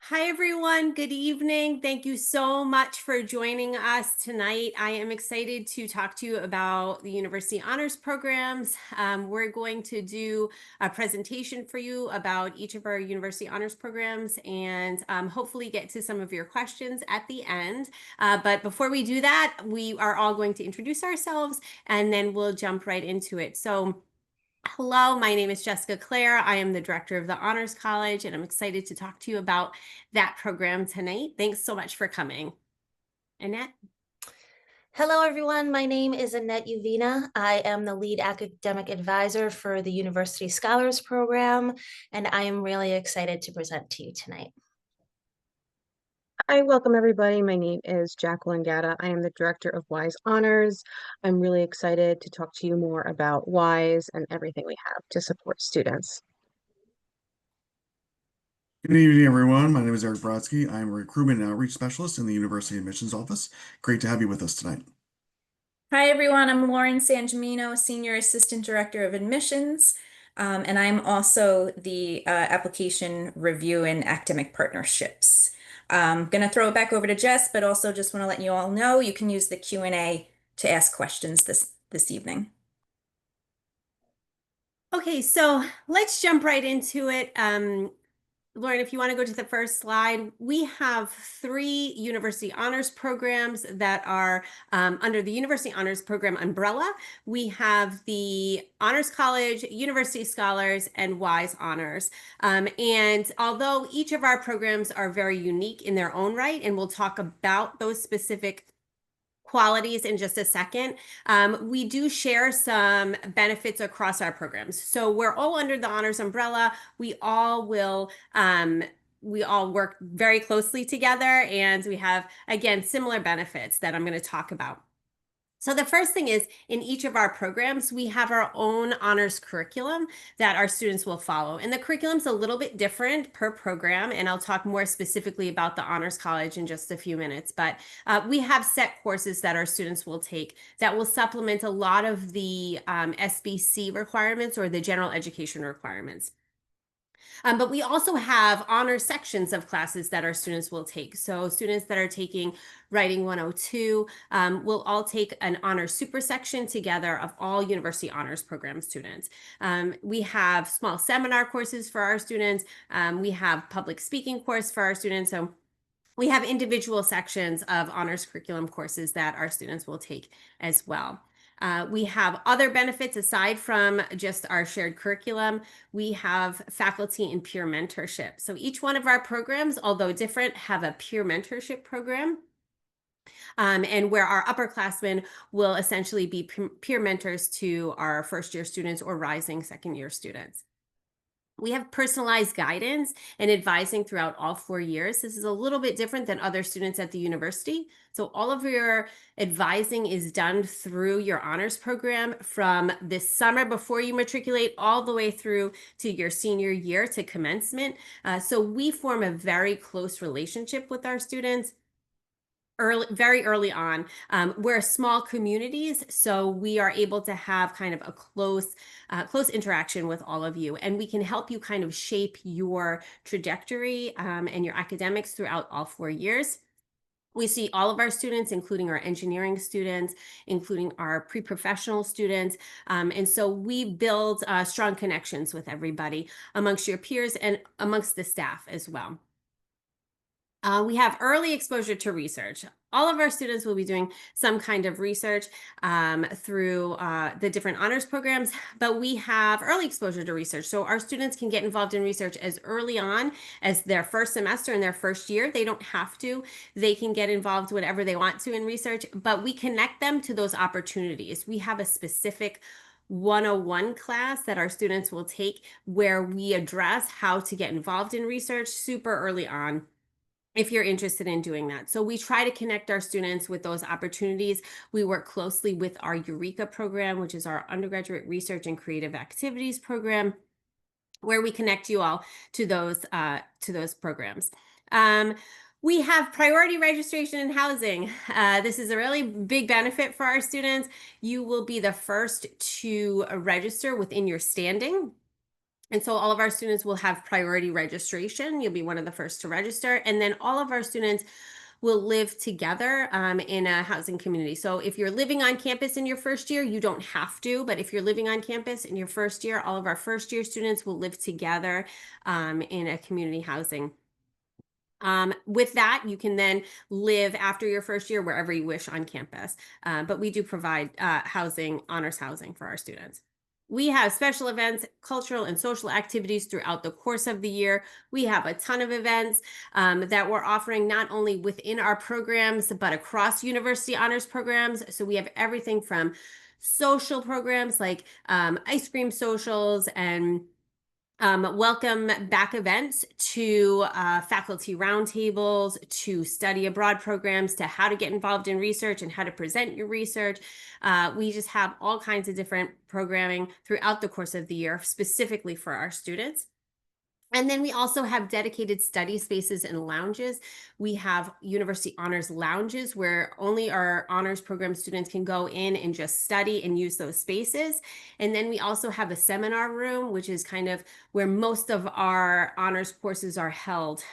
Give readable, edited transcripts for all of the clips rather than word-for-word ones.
Hi, everyone. Good evening. Thank you so much for joining us tonight. I am excited to talk to you about the University Honors Programs. We're going to do a presentation for you about each of our University Honors Programs and hopefully get to some of your questions at the end. But before we do that, we are all going to introduce ourselves and then we'll jump right into it. Hello, my name is Jessica Clare. I am the director of the Honors College, and I'm excited to talk to you about that program tonight. Thanks so much for coming. Annette? Hello, everyone. My name is Annette Uvina. I am the lead academic advisor for the University Scholars Program, and I am really excited to present to you tonight. Hi, welcome everybody. My name is Jacqueline Gatta. I am the director of WISE Honors. I'm really excited to talk to you more about WISE and everything we have to support students. Good evening, everyone. My name is Eric Brodsky. I'm a recruitment and outreach specialist in the University Admissions Office. Great to have you with us tonight. Hi, everyone. I'm Lauren Sangemino, Senior Assistant Director of Admissions, and I'm also the Application Review and Academic Partnerships. I'm going to throw it back over to Jess, but also just want to let you all know you can use the Q&A to ask questions this evening. Okay, so let's jump right into it. Lauren, if you want to go to the first slide, we have 3 University Honors Programs that are under the University Honors Program umbrella. We have the Honors College, University Scholars, and WISE Honors. And although each of our programs are very unique in their own right, and we'll talk about those specific qualities in just a second, we do share some benefits across our programs. So we're all under the honors umbrella. We all work very closely together, and we have, again, similar benefits that I'm going to talk about. So the first thing is, in each of our programs, we have our own honors curriculum that our students will follow. And the curriculum's a little bit different per program, and I'll talk more specifically about the Honors College in just a few minutes. But we have set courses that our students will take that will supplement a lot of the SBC requirements or the general education requirements. But we also have honor sections of classes that our students will take. So students that are taking Writing 102 will all take an honor super section together of all University Honors Program students. We have small seminar courses for our students. We have public speaking course for our students. So we have individual sections of honors curriculum courses that our students will take as well. We have other benefits aside from just our shared curriculum. We have faculty and peer mentorship. So each one of our programs, although different, have a peer mentorship program. And where our upperclassmen will essentially be peer mentors to our first year students or rising second year students. We have personalized guidance and advising throughout all 4 years. This is a little bit different than other students at the university. So all of your advising is done through your honors program from this summer before you matriculate all the way through to your senior year to commencement. So we form a very close relationship with our students very early on. We're small communities, so we are able to have kind of a close interaction with all of you, and we can help you kind of shape your trajectory and your academics throughout all 4 years. We see all of our students, including our engineering students, including our pre-professional students. And so we build strong connections with everybody amongst your peers and amongst the staff as well. We have early exposure to research. All of our students will be doing some kind of research through the different honors programs, but we have early exposure to research. So our students can get involved in research as early on as their first semester in their first year. They don't have to. They can get involved whenever they want to in research, but we connect them to those opportunities. We have a specific 101 class that our students will take where we address how to get involved in research super early on, if you're interested in doing that. So we try to connect our students with those opportunities. We work closely with our Eureka program, which is our undergraduate research and creative activities program, where we connect you all to those programs. We have priority registration and housing. This is a really big benefit for our students. You will be the first to register within your standing. And so all of our students will have priority registration. You'll be one of the first to register. And then all of our students will live together in a housing community. So if you're living on campus in your first year, you don't have to, but if you're living on campus in your first year, all of our first year students will live together in a community housing. With that, you can then live after your first year wherever you wish on campus. But we do provide housing, honors housing for our students. We have special events, cultural and social activities throughout the course of the year. We have a ton of events that we're offering not only within our programs, but across university honors programs. So we have everything from social programs like ice cream socials and welcome back events to faculty roundtables, to study abroad programs, to how to get involved in research and how to present your research. We just have all kinds of different programming throughout the course of the year, specifically for our students. And then we also have dedicated study spaces and lounges. We have University Honors Lounges where only our honors program students can go in and just study and use those spaces. And then we also have a seminar room, which is kind of where most of our honors courses are held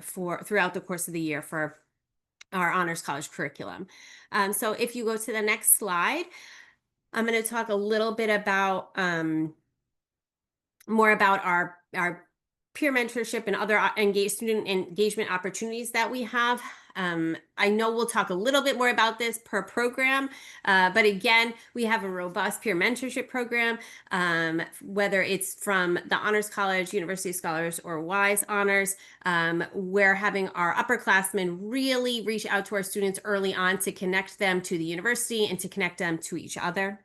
throughout the course of the year for our honors college curriculum. So if you go to the next slide, I'm going to talk a little bit about more about our peer mentorship and other student engagement opportunities that we have. I know we'll talk a little bit more about this per program, but again, we have a robust peer mentorship program, whether it's from the Honors College, University Scholars, or WISE Honors. We're having our upperclassmen really reach out to our students early on to connect them to the university and to connect them to each other.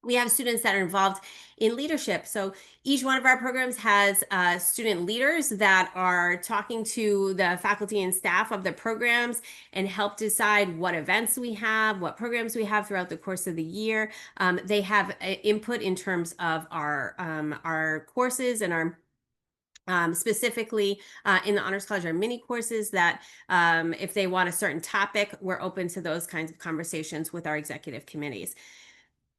We have students that are involved in leadership. So each one of our programs has student leaders that are talking to the faculty and staff of the programs and help decide what events we have, what programs we have throughout the course of the year. They have input in terms of our courses and our specifically in the Honors College, our mini courses that if they want a certain topic, we're open to those kinds of conversations with our executive committees.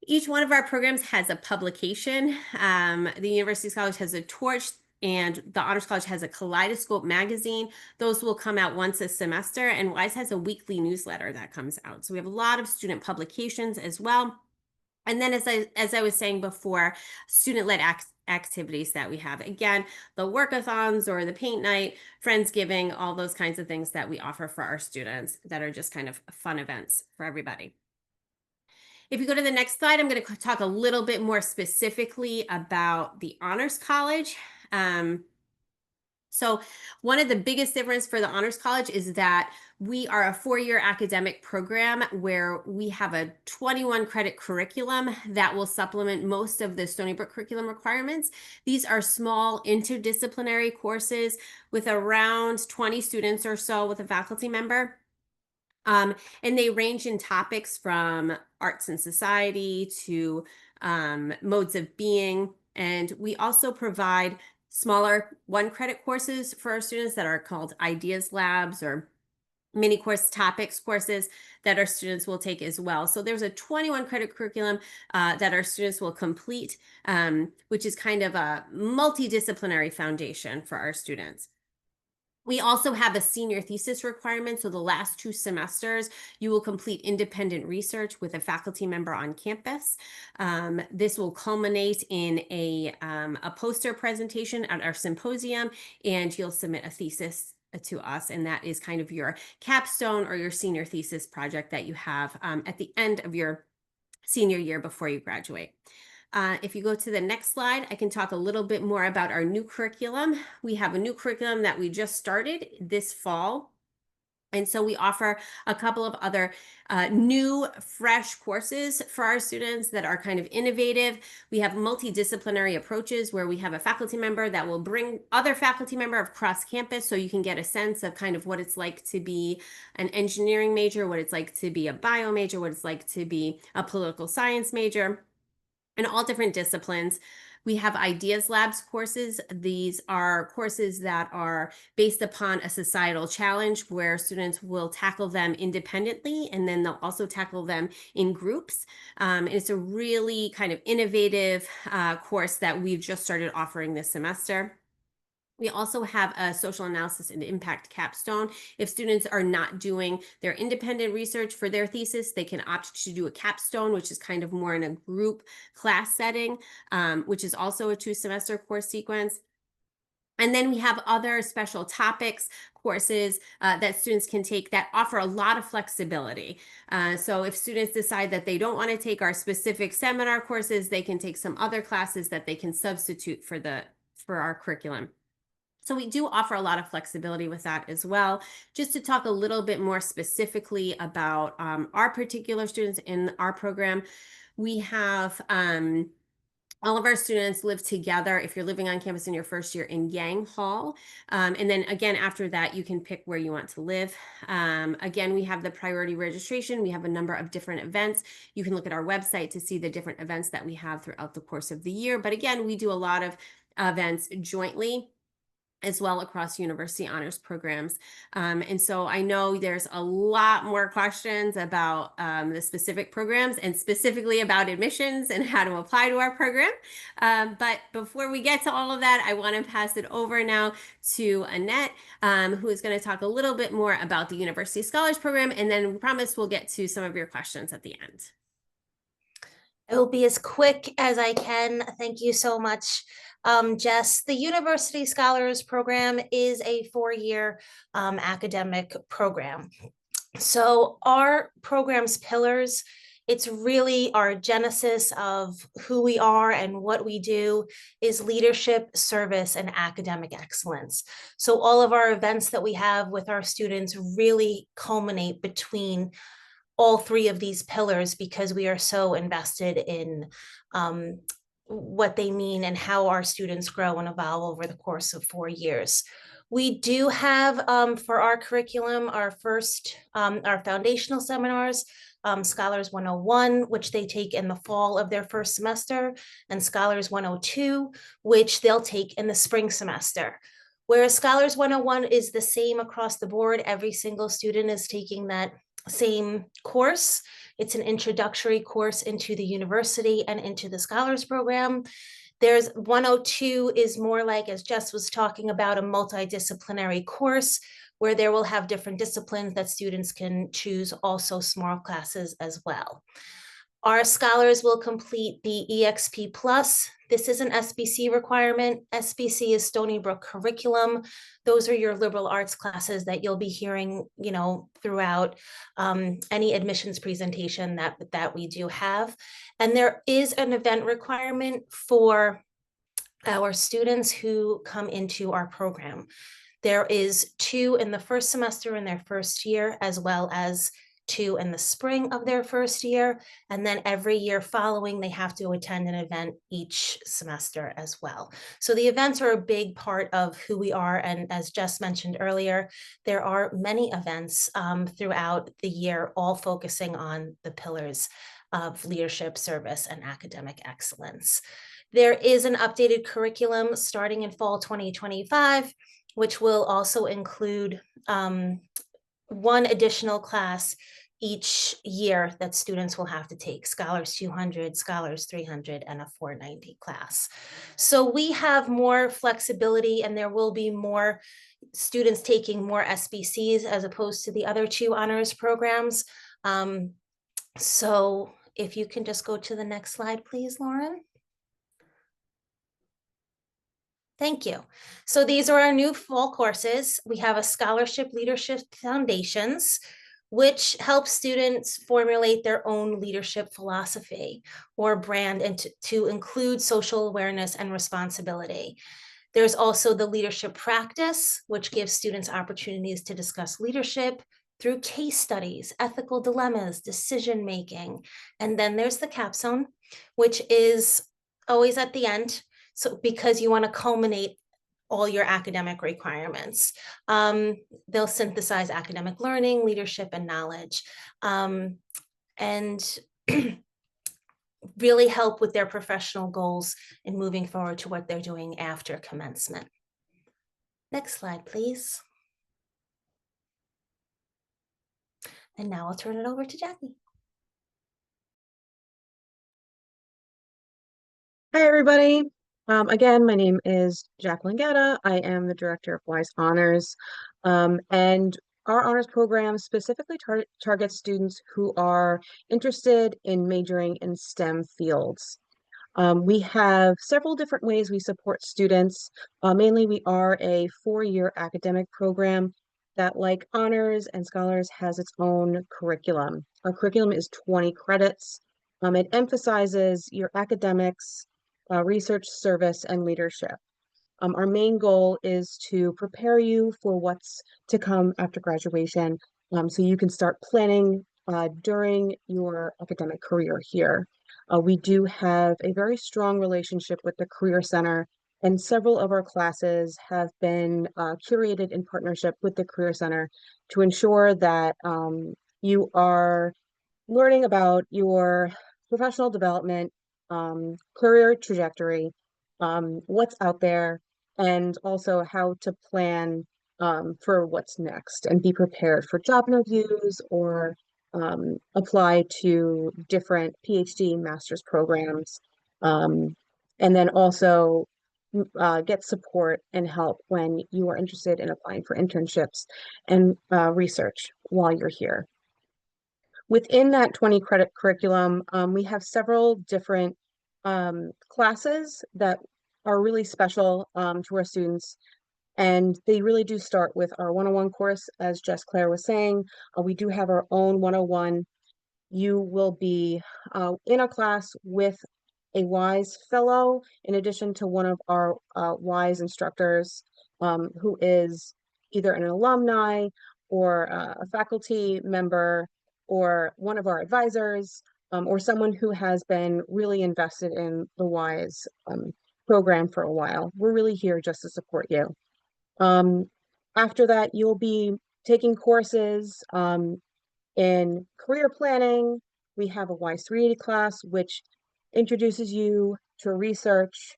Each one of our programs has a publication. The University College has a Torch, and the Honors College has a Kaleidoscope magazine. Those will come out once a semester, and WISE has a weekly newsletter that comes out. So we have a lot of student publications as well. And then as I was saying before, student-led activities that we have. Again, the workathons or the paint night, Friendsgiving, all those kinds of things that we offer for our students that are just kind of fun events for everybody. If you go to the next slide, I'm going to talk a little bit more specifically about the Honors College. So one of the biggest difference for the Honors College is that we are a 4-year academic program where we have a 21 credit curriculum that will supplement most of the Stony Brook curriculum requirements. These are small interdisciplinary courses with around 20 students or so with a faculty member. And they range in topics from arts and society to modes of being. And we also provide smaller 1-credit courses for our students that are called Ideas Labs or mini course topics courses that our students will take as well. So there's a 21 credit curriculum that our students will complete, which is kind of a multidisciplinary foundation for our students. We also have a senior thesis requirement. So the last 2 semesters, you will complete independent research with a faculty member on campus. This will culminate in a poster presentation at our symposium, and you'll submit a thesis to us. And that is kind of your capstone or your senior thesis project that you have at the end of your senior year before you graduate. If you go to the next slide, I can talk a little bit more about our new curriculum. We have a new curriculum that we just started this fall. And so we offer a couple of other new, fresh courses for our students that are kind of innovative. We have multidisciplinary approaches where we have a faculty member that will bring other faculty member across campus so you can get a sense of kind of what it's like to be an engineering major, what it's like to be a bio major, what it's like to be a political science major, and all different disciplines. We have Ideas Labs courses. These are courses that are based upon a societal challenge where students will tackle them independently, and then they'll also tackle them in groups. It's a really kind of innovative course that we've just started offering this semester. We also have a social analysis and impact capstone. If students are not doing their independent research for their thesis, they can opt to do a capstone, which is kind of more in a group class setting, which is also a 2-semester course sequence. And then we have other special topics courses that students can take that offer a lot of flexibility. So if students decide that they don't want to take our specific seminar courses, they can take some other classes that they can substitute for our curriculum. So we do offer a lot of flexibility with that as well. Just to talk a little bit more specifically about our particular students in our program, we have all of our students live together if you're living on campus in your first year in Yang Hall. And then again, after that, you can pick where you want to live. Again, we have the priority registration. We have a number of different events. You can look at our website to see the different events that we have throughout the course of the year. But again, we do a lot of events jointly as well across university honors programs. And so I know there's a lot more questions about the specific programs and specifically about admissions and how to apply to our program. But before we get to all of that, I want to pass it over now to Annette, who is going to talk a little bit more about the University Scholars Program. And then we promise we'll get to some of your questions at the end. I will be as quick as I can. Thank you so much, Jess. The University Scholars Program is a 4-year academic program. So our program's pillars, it's really our genesis of who we are and what we do is leadership, service, and academic excellence. So all of our events that we have with our students really culminate between all 3 of these pillars because we are so invested in what they mean and how our students grow and evolve over the course of 4 years. We do have for our curriculum, our foundational seminars, Scholars 101, which they take in the fall of their first semester, and Scholars 102, which they'll take in the spring semester. Whereas Scholars 101 is the same across the board, every single student is taking that same course. It's an introductory course into the university and into the Scholars Program. There's 102 is more like, as Jess was talking about, a multidisciplinary course where there will have different disciplines that students can choose, also small classes as well. Our scholars will complete the EXP Plus. This is an SBC requirement. SBC is Stony Brook curriculum. Those are your liberal arts classes that you'll be hearing, throughout any admissions presentation that we do have. And there is an event requirement for our students who come into our program. There is 2 in the first semester in their first year, as well as 2 in the spring of their first year. And then every year following, they have to attend an event each semester as well. So the events are a big part of who we are. And as Jess mentioned earlier, there are many events throughout the year, all focusing on the pillars of leadership, service, and academic excellence. There is an updated curriculum starting in fall 2025, which will also include 1 additional class each year that students will have to take, Scholars 200, Scholars 300, and a 490 class. So we have more flexibility and there will be more students taking more SBCs as opposed to the other 2 honors programs. So if you can just go to the next slide, please, Lauren. Thank you. So these are our new fall courses. We have a Scholarship Leadership Foundations, which helps students formulate their own leadership philosophy or brand and to include social awareness and responsibility. There's also the Leadership Practice, which gives students opportunities to discuss leadership through case studies, ethical dilemmas, decision-making. And then there's the capstone, which is always at the end. So because you want to culminate all your academic requirements. They'll synthesize academic learning, leadership, and knowledge. And really help with their professional goals and moving forward to what they're doing after commencement. Next slide, please. And now I'll turn it over to Jackie. Hi, everybody. Again, my name is Jacqueline Gatta. I am the Director of WISE Honors. And our honors program specifically targets students who are interested in majoring in STEM fields. We have several different ways we support students. Mainly, we are a 4-year academic program that, like honors and scholars, has its own curriculum. Our curriculum is 20 credits. It emphasizes your academics, research, service, and leadership. Our main goal is to prepare you for what's to come after graduation, so you can start planning during your academic career here. We do have a very strong relationship with the Career Center, and several of our classes have been curated in partnership with the Career Center to ensure that you are learning about your professional development, career trajectory, what's out there, and also how to plan for what's next and be prepared for job interviews or apply to different PhD master's programs. And then also get support and help when you are interested in applying for internships and research while you're here. Within that 20 credit curriculum, we have several different classes that are really special to our students. And they really do start with our 101 course, as Jess Claire was saying. We do have our own 101. You will be in a class with a WISE fellow, in addition to one of our WISE instructors, who is either an alumni or a faculty member or one of our advisors, or someone who has been really invested in the WISE program for a while. We're really here just to support you. After that, you'll be taking courses in career planning. We have a WISE 380 class, which introduces you to research.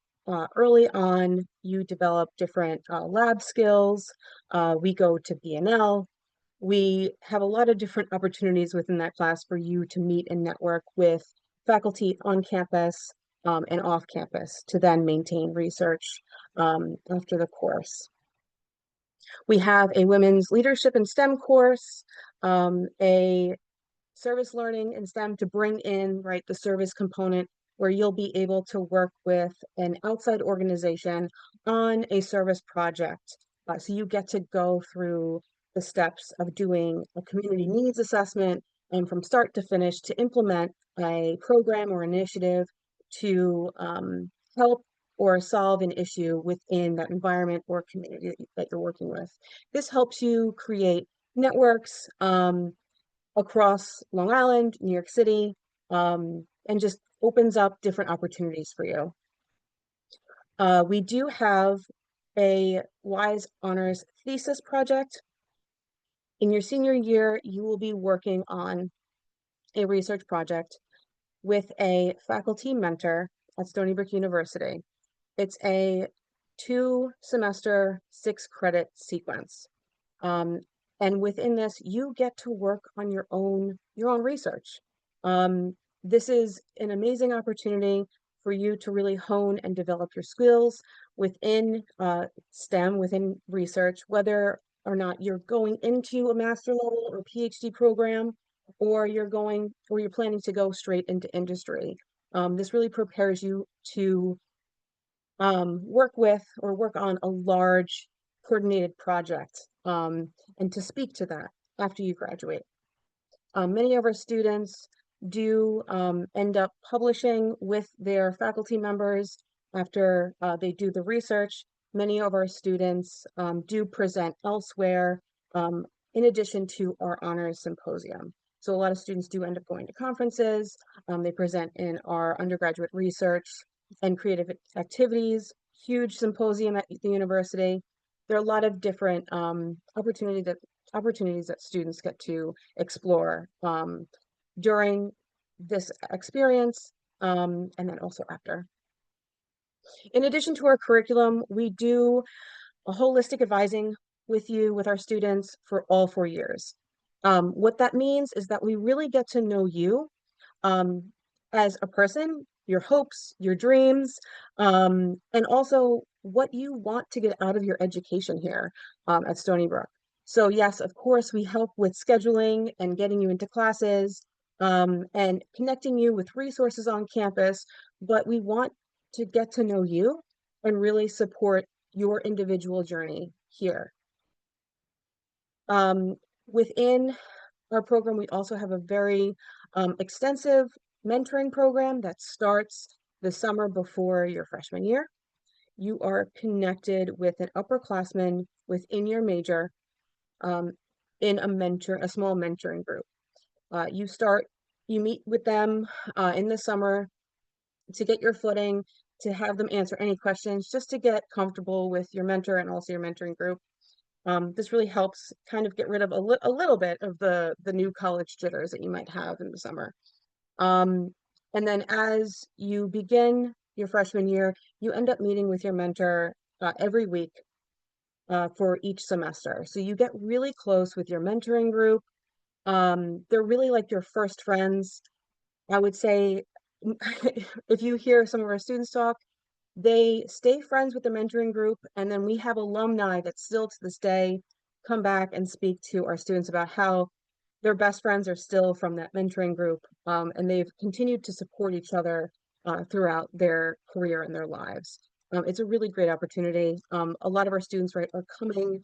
Early on, you develop different lab skills. We go to B&L. We have a lot of different opportunities within that class for you to meet and network with faculty on campus and off campus to then maintain research after the course. We have a women's leadership in STEM course, a service learning in STEM to bring in, right, the service component where you'll be able to work with an outside organization on a service project. So you get to go through the steps of doing a community needs assessment and from start to finish to implement a program or initiative to help or solve an issue within that environment or community that you're working with. This helps you create networks across Long Island, New York City, and just opens up different opportunities for you. We do have a WISE Honors thesis project. In your senior year, you will be working on a research project with a faculty mentor at Stony Brook University. It's a 2-semester, 6-credit sequence. And within this, you get to work on your own research. This is an amazing opportunity for you to really hone and develop your skills within STEM, within research, whether or not you're going into a master level or PhD program, or you're planning to go straight into industry. This really prepares you to work on a large coordinated project and to speak to that after you graduate. Many of our students do end up publishing with their faculty members after they do the research. Many of our students do present elsewhere in addition to our honors symposium. So a lot of students do end up going to conferences. They present in our undergraduate research and creative activities, huge symposium at the university. There are a lot of different opportunities that students get to explore during this experience. and then also after. In addition to our curriculum, we do a holistic advising with you, with our students for all 4 years. What that means is that we really get to know you as a person, your hopes, your dreams, and also what you want to get out of your education here at Stony Brook. So yes, of course, we help with scheduling and getting you into classes and connecting you with resources on campus, but we want to get to know you and really support your individual journey here. Within our program, we also have a very extensive mentoring program that starts the summer before your freshman year. You are connected with an upperclassman within your major in a small mentoring group. You meet with them in the summer to get your footing, to have them answer any questions, just to get comfortable with your mentor and also your mentoring group. This really helps kind of get rid of a little bit of the new college jitters that you might have in the summer. And then as you begin your freshman year, you end up meeting with your mentor every week for each semester. So you get really close with your mentoring group. They're really like your first friends. I would say if you hear some of our students talk, they stay friends with the mentoring group, and then we have alumni that still to this day come back and speak to our students about how their best friends are still from that mentoring group, and they've continued to support each other throughout their career and their lives. It's a really great opportunity. A lot of our students, right, are coming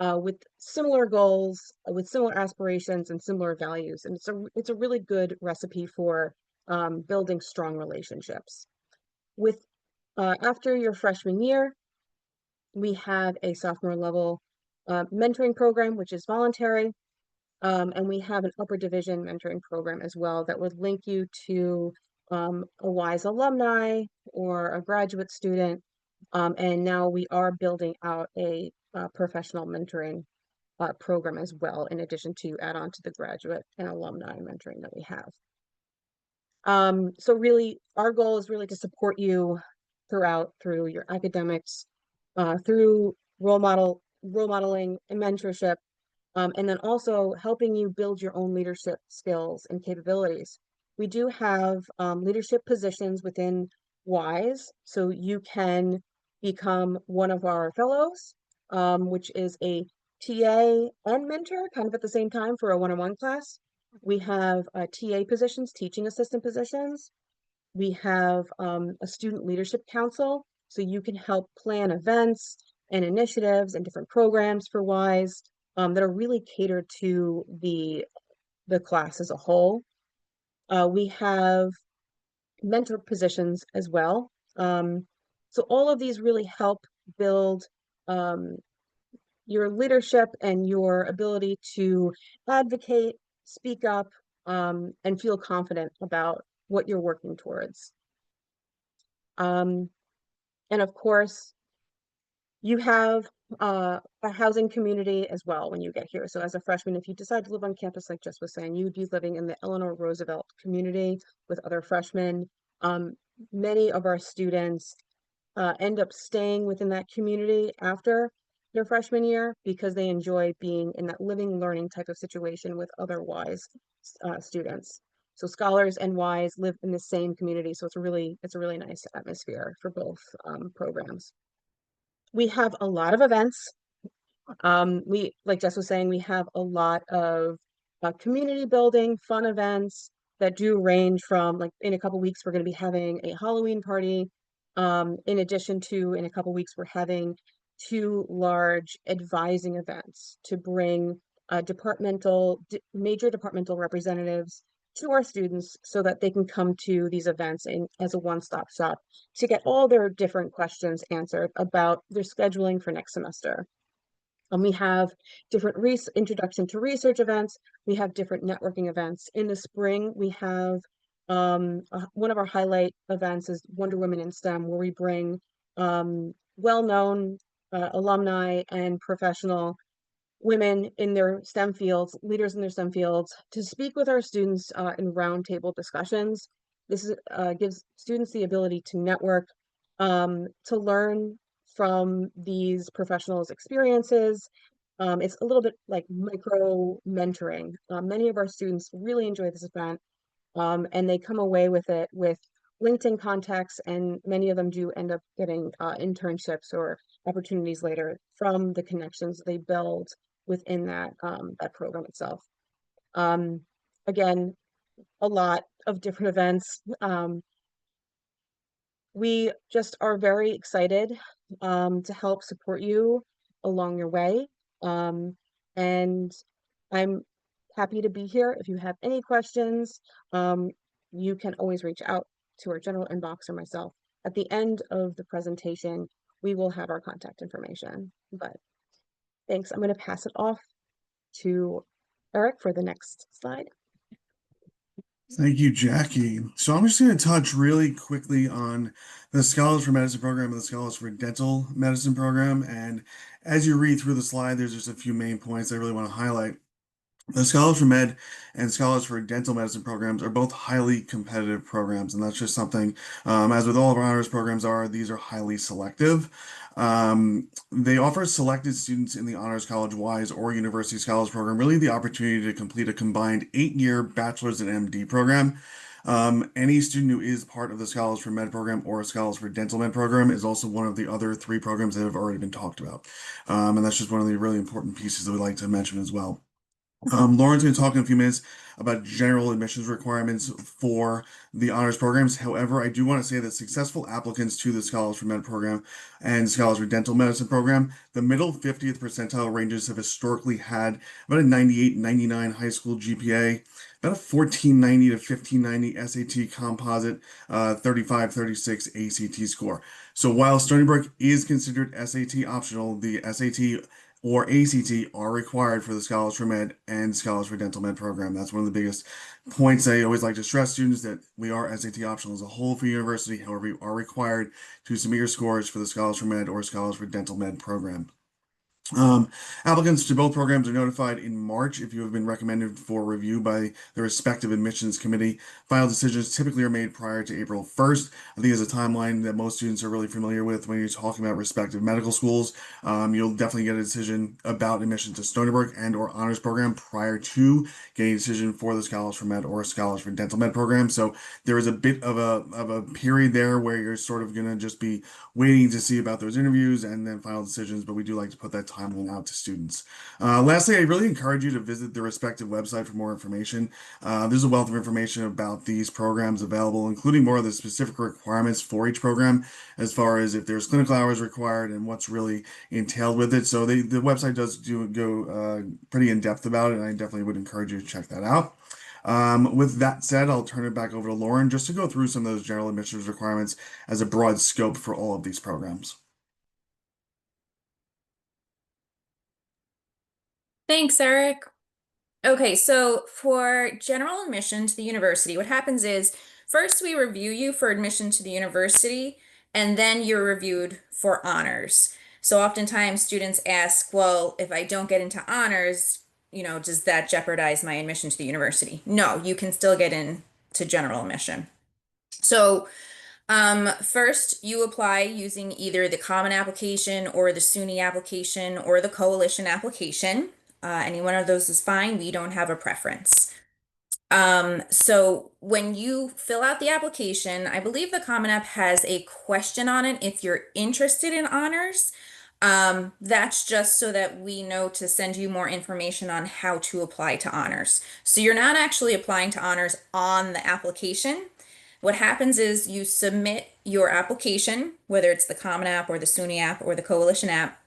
with similar goals, with similar aspirations and similar values, and it's a really good recipe for building strong relationships. After your freshman year, we have a sophomore level mentoring program, which is voluntary. And we have an upper division mentoring program as well that would link you to a WISE alumni or a graduate student. And now we are building out a professional mentoring program as well, in addition to add on to the graduate and alumni mentoring that we have. So really, our goal is really to support you through your academics, through role modeling and mentorship, and then also helping you build your own leadership skills and capabilities. We do have leadership positions within WISE, so you can become one of our fellows, which is a TA and mentor kind of at the same time for a one-on-one class. We have TA positions, teaching assistant positions. We have a student leadership council, so you can help plan events and initiatives and different programs for WISE that are really catered to the class as a whole. We have mentor positions as well. So all of these really help build your leadership and your ability to advocate, speak up, and feel confident about what you're working towards. And of course, you have a housing community as well when you get here. So as a freshman, if you decide to live on campus, like Jess was saying, you'd be living in the Eleanor Roosevelt community with other freshmen. Many of our students end up staying within that community after their freshman year because they enjoy being in that living, learning type of situation with other WISE students. So scholars and WISE live in the same community, so it's a really nice atmosphere for both programs. We have a lot of events. Like Jess was saying, we have a lot of community building, fun events that do range from, like, in a couple weeks, we're going to be having a Halloween party. In addition to, in a couple weeks, we're having 2 large advising events to bring major departmental representatives to our students so that they can come to these events as a one-stop shop to get all their different questions answered about their scheduling for next semester. We have different introduction to research events. We have different networking events. In the spring, we have one of our highlight events is Wonder Women in STEM, where we bring well-known alumni and professional women in their STEM fields, leaders in their STEM fields, to speak with our students in roundtable discussions. gives students the ability to network, to learn from these professionals' experiences. It's a little bit like micro mentoring. Many of our students really enjoy this event, and they come away with it with LinkedIn contacts, and many of them do end up getting internships or opportunities later from the connections they build within that program itself. Um, Again, a lot of different events. We just are very excited to help support you along your way. And I'm happy to be here. If you have any questions, you can always reach out to our general inbox or myself. At the end of the presentation, we will have our contact information. But thanks. I'm going to pass it off to Eric for the next slide. Thank you, Jackie. So I'm just going to touch really quickly on the Scholars for Medicine program and the Scholars for Dental Medicine program. And as you read through the slide, there's just a few main points I really want to highlight. The Scholars for Med and Scholars for Dental Medicine programs are both highly competitive programs, and that's just something, as with all of our honors programs these are highly selective. They offer selected students in the Honors College WISE or University Scholars Program really the opportunity to complete a combined 8-year bachelor's and MD program. Any student who is part of the Scholars for Med program or Scholars for Dental Med program is also one of the other 3 programs that have already been talked about. And that's just one of the really important pieces that we'd like to mention as well. Lauren's going to talk in a few minutes about general admissions requirements for the honors programs. However, I do want to say that successful applicants to the Scholars for Med program and Scholars for Dental Medicine program, the middle 50th percentile ranges have historically had about a 98, 99 high school GPA, about a 1490 to 1590 SAT composite, 35, 36 ACT score. So while Stony Brook is considered SAT optional, the SAT or ACT are required for the Scholars for Med and Scholars for Dental Med program. That's one of the biggest points I always like to stress students, that we are SAT optional as a whole for university. However, you are required to submit your scores for the Scholars for Med or Scholars for Dental Med program. Applicants to both programs are notified in March if you have been recommended for review by the respective admissions committee. Final decisions typically are made prior to April 1st. I think it's a timeline that most students are really familiar with when you're talking about respective medical schools. You'll definitely get a decision about admission to Stony Brook and or honors program prior to getting a decision for the Scholars for Med or Scholars for Dental Med program. So there is a bit of a period there where you're sort of going to just be waiting to see about those interviews and then final decisions, but we do like to put that timeline out to students. Lastly, I really encourage you to visit the respective website for more information. There's a wealth of information about these programs available, including more of the specific requirements for each program, as far as if there's clinical hours required and what's really entailed with it. So the website does go pretty in depth about it, and I definitely would encourage you to check that out. With that said, I'll turn it back over to Lauren just to go through some of those general admissions requirements as a broad scope for all of these programs. Thanks, Eric. Okay, so for general admission to the university, what happens is first we review you for admission to the university, and then you're reviewed for honors. So oftentimes students ask, well, if I don't get into honors, does that jeopardize my admission to the university? No, you can still get in to general admission. So first, you apply using either the common application or the SUNY application or the coalition application. Any one of those is fine. We don't have a preference. So when you fill out the application, I believe the Common App has a question on it if you're interested in honors. That's just so that we know to send you more information on how to apply to honors. So you're not actually applying to honors on the application. What happens is you submit your application, whether it's the Common App or the SUNY app or the Coalition app.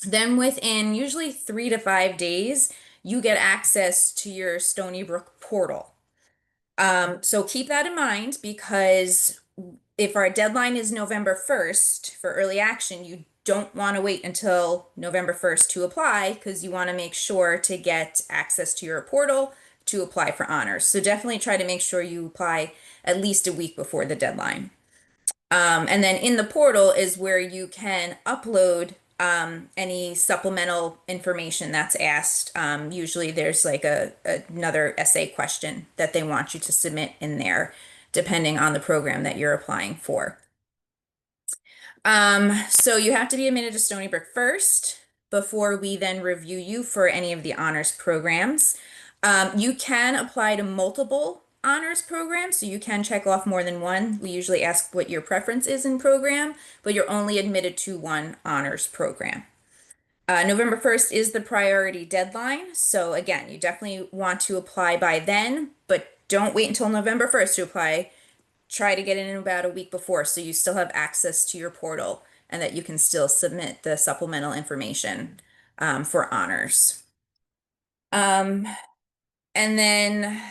Then within usually 3 to 5 days, you get access to your Stony Brook portal. So keep that in mind, because if our deadline is November 1st for early action, you don't want to wait until November 1st to apply, because you want to make sure to get access to your portal to apply for honors. So definitely try to make sure you apply at least a week before the deadline. And then in the portal is where you can upload any supplemental information that's asked. Usually there's like another essay question that they want you to submit in there. depending on the program that you're applying for. So you have to be admitted to Stony Brook first before we then review you for any of the honors programs. You can apply to multiple honors programs, so you can check off more than one. We usually ask what your preference is in program, but you're only admitted to one honors program. November 1st is the priority deadline. So again, you definitely want to apply by then, but don't wait until November 1st to apply. Try to get in about a week before so you still have access to your portal and that you can still submit the supplemental information for honors. And then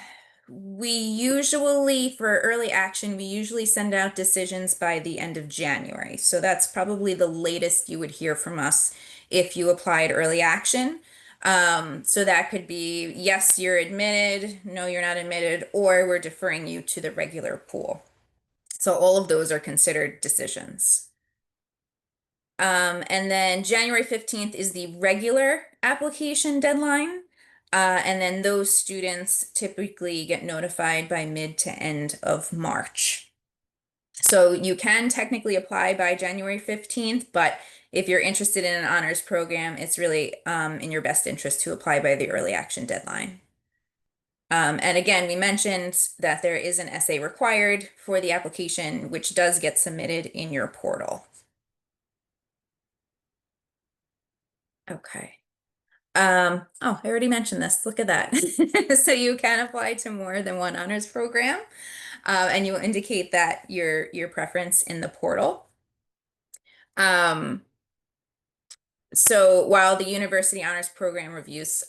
we usually, for early action, we usually send out decisions by the end of January. So that's probably the latest you would hear from us if you applied early action. So that could be, yes, you're admitted, no, you're not admitted, or we're deferring you to the regular pool. So all of those are considered decisions. And then January 15th is the regular application deadline. And then those students typically get notified by mid to end of March. So you can technically apply by January 15th, but if you're interested in an honors program, it's really in your best interest to apply by the early action deadline. And again, we mentioned that there is an essay required for the application, which does get submitted in your portal. Okay. Oh, I already mentioned this. Look at that. So you can apply to more than one honors program, and you indicate that your preference in the portal. So while the University Honors Program Reviews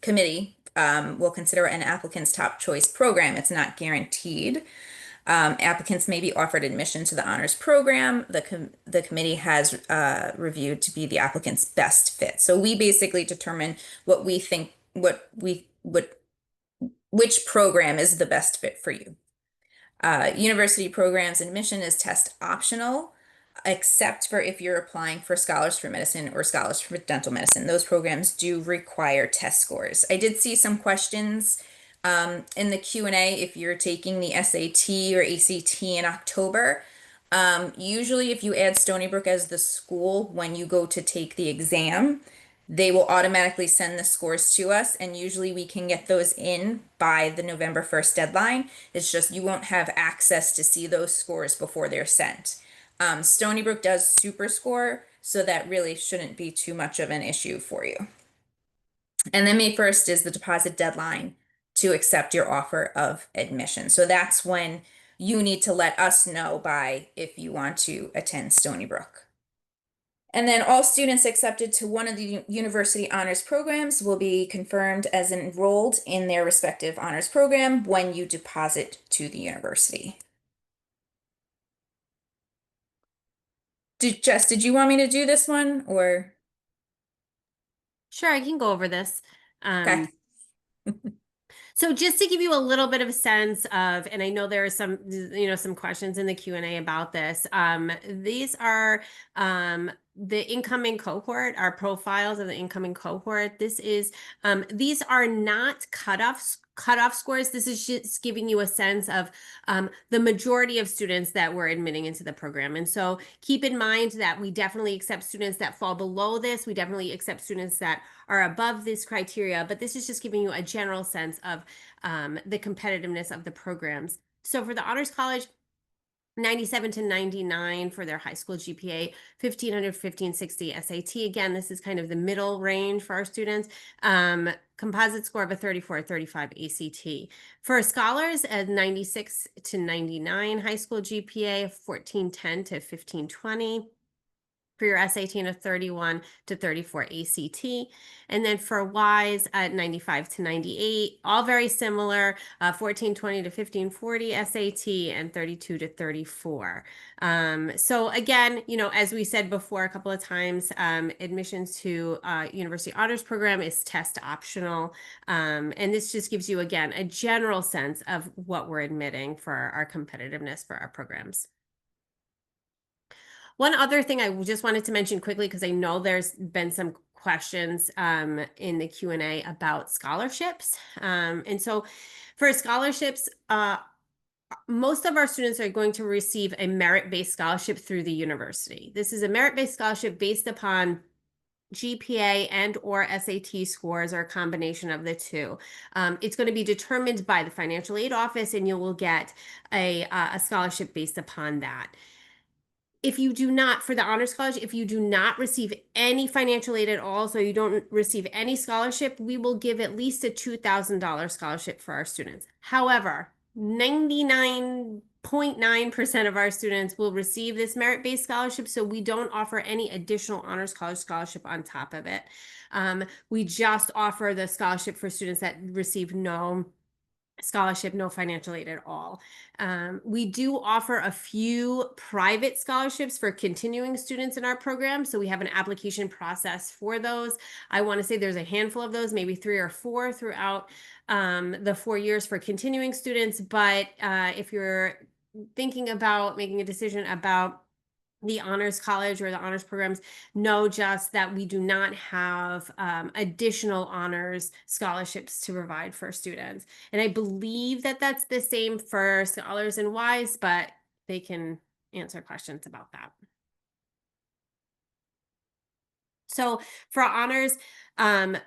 Committee will consider an applicant's top choice program, it's not guaranteed. Applicants may be offered admission to the honors program. The committee has reviewed to be the applicant's best fit. So we basically determine what we think, which program is the best fit for you. University programs admission is test optional, except for if you're applying for Scholars for Medicine or Scholars for Dental Medicine. Those programs do require test scores. I did see some questions in the Q&A if you're taking the SAT or ACT in October. Usually if you add Stony Brook as the school when you go to take the exam, they will automatically send the scores to us, and usually we can get those in by the November 1st deadline. It's just you won't have access to see those scores before they're sent. Stony Brook does super score, so that really shouldn't be too much of an issue for you. And then May 1st is the deposit deadline to accept your offer of admission. So that's when you need to let us know by if you want to attend Stony Brook. And then all students accepted to one of the university honors programs will be confirmed as enrolled in their respective honors program when you deposit to the university. Jess, did you want me to do this one or? Sure, I can go over this. Okay. So just to give you a little bit of a sense of, and I know there are some, some questions in the Q&A about this. These are the incoming cohort, our profiles of the incoming cohort. These are not cutoff scores. This is just giving you a sense of the majority of students that we're admitting into the program. And so keep in mind that we definitely accept students that fall below this. We definitely accept students that are above this criteria, but this is just giving you a general sense of the competitiveness of the programs. So for the Honors College, 97 to 99 for their high school GPA, 1500, 1560 SAT. Again, this is kind of the middle range for our students. Composite score of a 34, 35 ACT. For scholars, a 96 to 99 high school GPA, 1410 to 1520. For your SAT, and a 31 to 34 ACT. And then for Ys at 95 to 98, all very similar, 1420 to 1540 SAT and 32 to 34. So again, as we said before a couple of times, admissions to University Honors Program is test optional. And this just gives you, again, a general sense of what we're admitting for our competitiveness for our programs. One other thing I just wanted to mention quickly, because I know there's been some questions in the Q&A about scholarships. And so for scholarships, most of our students are going to receive a merit-based scholarship through the university. This is a merit-based scholarship based upon GPA and or SAT scores, or a combination of the two. It's going to be determined by the financial aid office, and you will get a scholarship based upon that. If you do not, for the honors college, if you do not receive any financial aid at all, so you don't receive any scholarship, we will give at least a $2,000 scholarship for our students. However, 99.9% of our students will receive this merit-based scholarship, so we don't offer any additional honors college scholarship on top of it. We just offer the scholarship for students that receive no scholarship, no financial aid at all. We do offer a few private scholarships for continuing students in our program. So we have an application process for those. I want to say there's a handful of those, maybe 3 or 4 throughout the 4 years for continuing students. But if you're thinking about making a decision about the honors college or the honors programs, know just that we do not have additional honors scholarships to provide for students. And I believe that that's the same for scholars and WISE, but they can answer questions about that. So for honors,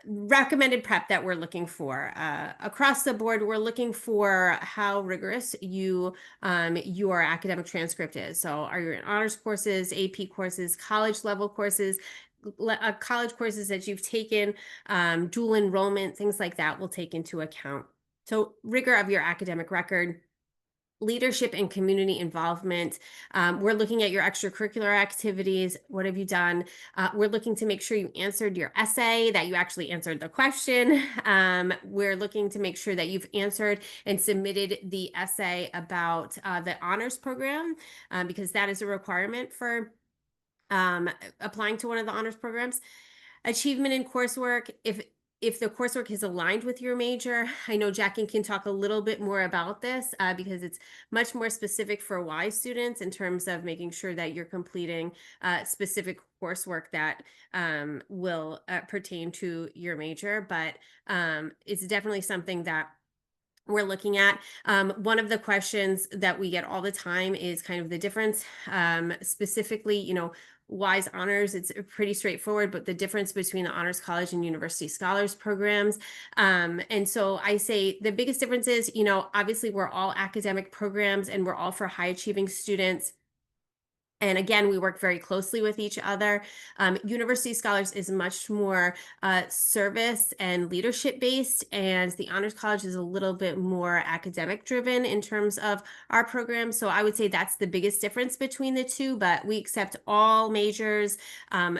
recommended prep that we're looking for across the board, we're looking for how rigorous your academic transcript is. So are you in honors courses, AP courses, college level courses, college courses that you've taken, dual enrollment, things like that will take into account. So rigor of your academic record. Leadership and community involvement. We're looking at your extracurricular activities. What have you done? We're looking to make sure you answered your essay, that you actually answered the question. We're looking to make sure that you've answered and submitted the essay about the honors program, because that is a requirement for applying to one of the honors programs. Achievement in coursework. If the coursework is aligned with your major, I know Jackie can talk a little bit more about this because it's much more specific for WISE students in terms of making sure that you're completing specific coursework that will pertain to your major. But it's definitely something that we're looking at. One of the questions that we get all the time is kind of the difference, specifically, WISE honors, it's pretty straightforward, but the difference between the honors college and university scholars programs. And so I say the biggest difference is, obviously we're all academic programs and we're all for high achieving students. And again, we work very closely with each other. University Scholars is much more service and leadership based, and the Honors College is a little bit more academic driven in terms of our program. So I would say that's the biggest difference between the two, but we accept all majors,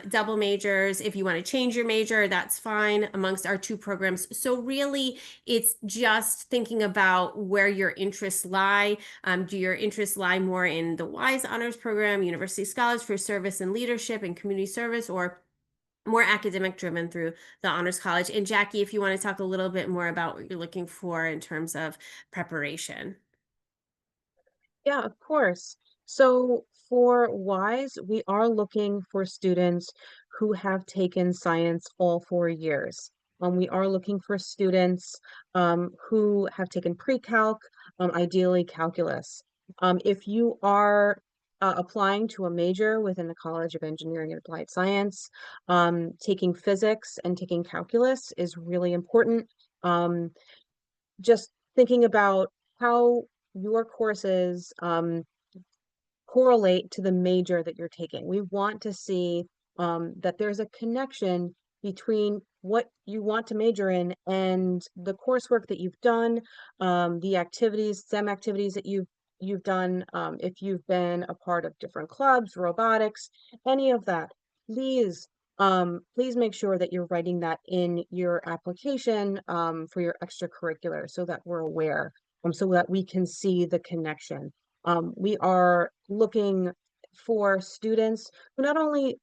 double majors. If you want to change your major, that's fine amongst our two programs. So really, it's just thinking about where your interests lie. Do your interests lie more in the WISE honors program, University Scholars for service and leadership and community service, or more academic driven through the honors college? And Jackie, if you want to talk a little bit more about what you're looking for in terms of preparation. Yeah, of course. So for WISE, we are looking for students who have taken science all 4 years. We are looking for students who have taken pre-calc, ideally calculus. If you are applying to a major within the College of Engineering and Applied Science, taking physics and taking calculus is really important. Just thinking about how your courses correlate to the major that you're taking. We want to see that there's a connection between what you want to major in and the coursework that you've done, the activities, STEM activities that you've done, if you've been a part of different clubs, robotics, any of that. Please make sure that you're writing that in your application for your extracurricular so that we're aware, so that we can see the connection. We are looking for students who not only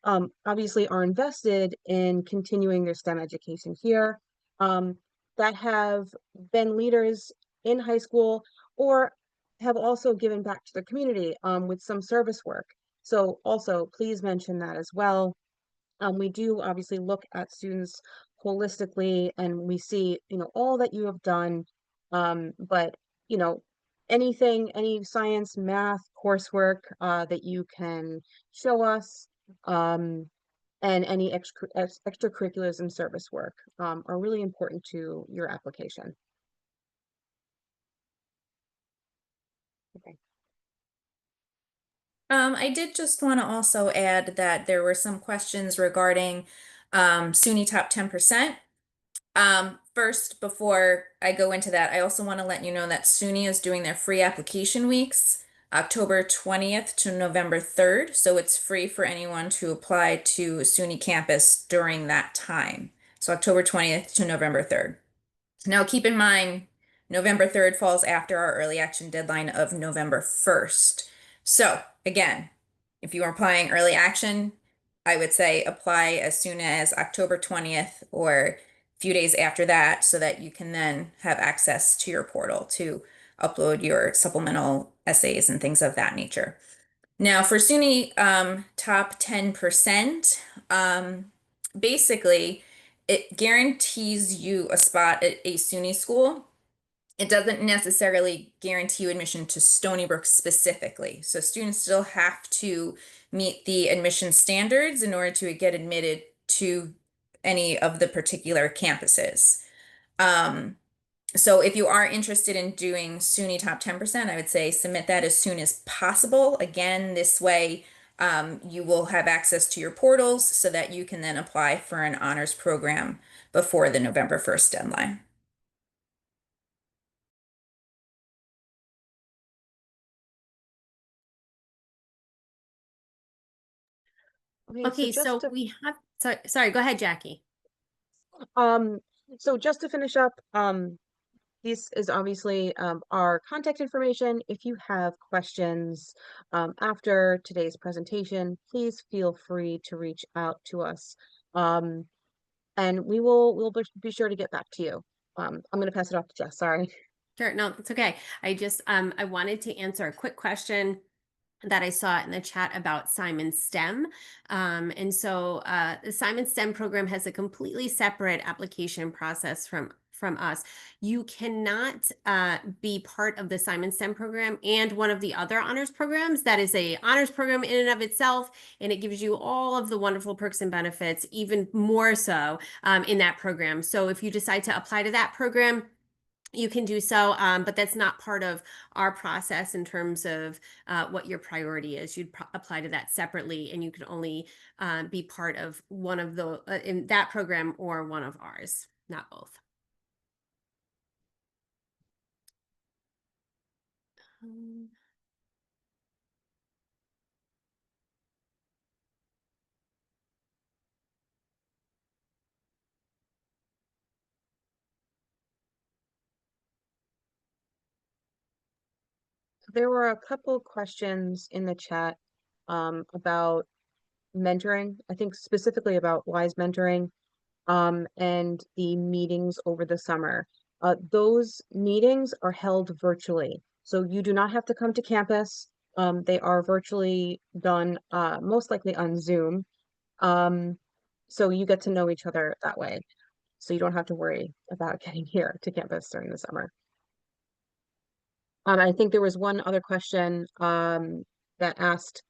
obviously are invested in continuing their STEM education here, that have been leaders in high school or have also given back to the community with some service work. So also please mention that as well. We do obviously look at students holistically and we see, all that you have done. But, any science, math coursework that you can show us, and any extracurriculars and service work are really important to your application. Okay. I did just want to also add that there were some questions regarding SUNY top 10%. First, before I go into that, I also want to let you know that SUNY is doing their free application weeks, October 20th to November 3rd. So it's free for anyone to apply to SUNY campus during that time. So October 20th to November 3rd. Now, keep in mind, November 3rd falls after our early action deadline of November 1st. So again, if you are applying early action, I would say apply as soon as October 20th or a few days after that so that you can then have access to your portal to upload your supplemental essays and things of that nature. Now for SUNY top 10%, basically it guarantees you a spot at a SUNY school. It doesn't necessarily guarantee you admission to Stony Brook specifically. So students still have to meet the admission standards in order to get admitted to any of the particular campuses. So if you are interested in doing SUNY top 10%, I would say submit that as soon as possible. Again, this way you will have access to your portals so that you can then apply for an honors program before the November 1st deadline. Okay, so we have, sorry, go ahead, Jackie. So just to finish up, this is obviously our contact information. If you have questions after today's presentation, please feel free to reach out to us. And we'll be sure to get back to you. I'm going to pass it off to Jess. Sorry. Sure, no, it's okay. I just I wanted to answer a quick question that I saw in the chat about Simon STEM. And so the Simon STEM program has a completely separate application process from us. You cannot be part of the Simon STEM program and one of the other honors programs. That is a honors program in and of itself, and it gives you all of the wonderful perks and benefits, even more so in that program. So if you decide to apply to that program, you can do so, but that's not part of our process in terms of what your priority is. You'd apply to that separately, and you can only be part of one of the in that program or one of ours, not both. There were a couple questions in the chat about mentoring. I think specifically about WISE mentoring and the meetings over the summer. Those meetings are held virtually, so you do not have to come to campus. They are virtually done, most likely on Zoom. So you get to know each other that way. So you don't have to worry about getting here to campus during the summer. I think there was one other question that asked,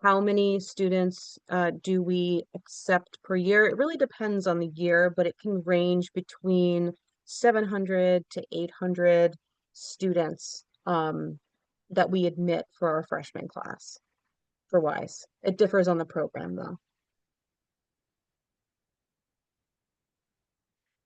how many students do we accept per year? It really depends on the year, but it can range between 700 to 800 students that we admit for our freshman class for WISE. It differs on the program though.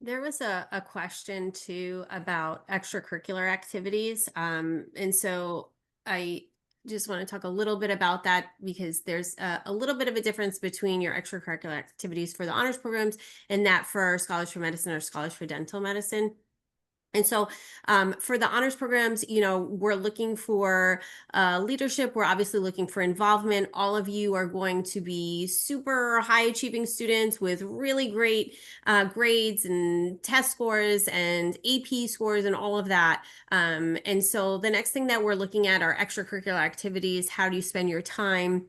There was a question too about extracurricular activities. And so I just want to talk a little bit about that because there's a little bit of a difference between your extracurricular activities for the honors programs and that for Scholars for Medicine or Scholars for Dental Medicine. And so for the honors programs, you know, we're looking for leadership. We're obviously looking for involvement. All of you are going to be super high achieving students with really great grades and test scores and AP scores and all of that. And so the next thing that we're looking at are extracurricular activities. How do you spend your time?